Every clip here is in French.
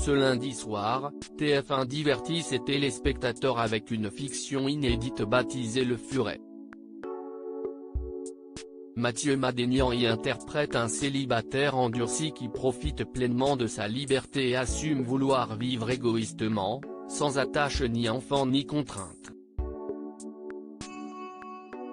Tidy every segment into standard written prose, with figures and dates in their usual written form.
Ce lundi soir, TF1 divertit ses téléspectateurs avec une fiction inédite baptisée Le Furet. Mathieu Madénian y interprète un célibataire endurci qui profite pleinement de sa liberté et assume vouloir vivre égoïstement, sans attache ni enfant ni contrainte.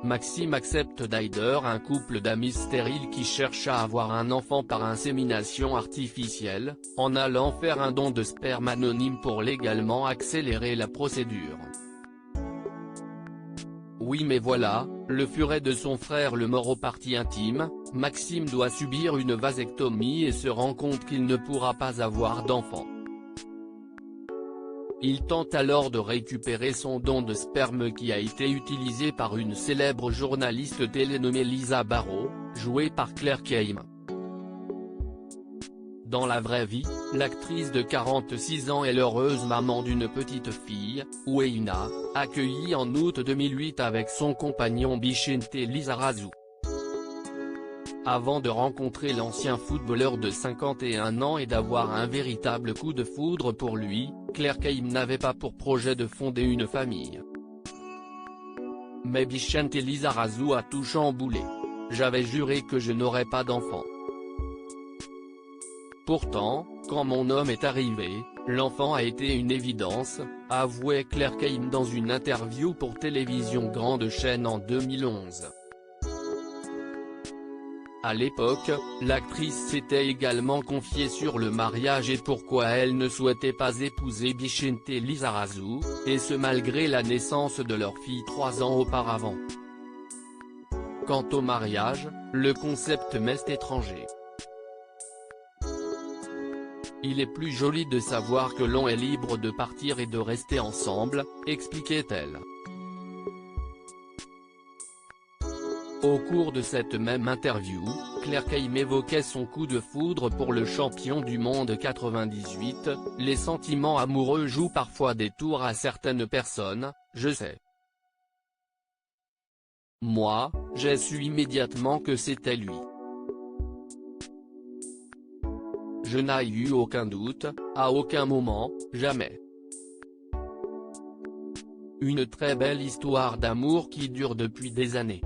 Maxime accepte d'Haider, un couple d'amis stériles qui cherche à avoir un enfant par insémination artificielle, en allant faire un don de sperme anonyme pour légalement accélérer la procédure. Oui mais voilà, le furet de son frère le mord aux parties intimes, Maxime doit subir une vasectomie et se rend compte qu'il ne pourra pas avoir d'enfant. Il tente alors de récupérer son don de sperme qui a été utilisé par une célèbre journaliste télé nommée Lisa Barrow, jouée par Claire Keim. Dans la vraie vie, l'actrice de 46 ans est l'heureuse maman d'une petite fille, Oueina, accueillie en août 2008 avec son compagnon Bicente Lizarazu. Avant de rencontrer l'ancien footballeur de 51 ans et d'avoir un véritable coup de foudre pour lui, Claire Keim n'avait pas pour projet de fonder une famille. Mais Bicente Lizarazu a tout chamboulé. J'avais juré que je n'aurais pas d'enfant. Pourtant, quand mon homme est arrivé, l'enfant a été une évidence, avouait Claire Keim dans une interview pour Télévision Grande Chaîne en 2011. À l'époque, l'actrice s'était également confiée sur le mariage et pourquoi elle ne souhaitait pas épouser Bicente Lizarazu, et ce malgré la naissance de leur fille 3 ans auparavant. Quant au mariage, le concept m'est étranger. Il est plus joli de savoir que l'on est libre de partir et de rester ensemble, expliquait-elle. Au cours de cette même interview, Claire Keim évoquait son coup de foudre pour le champion du monde 98, les sentiments amoureux jouent parfois des tours à certaines personnes, je sais. Moi, j'ai su immédiatement que c'était lui. Je n'ai eu aucun doute, à aucun moment, jamais. Une très belle histoire d'amour qui dure depuis des années.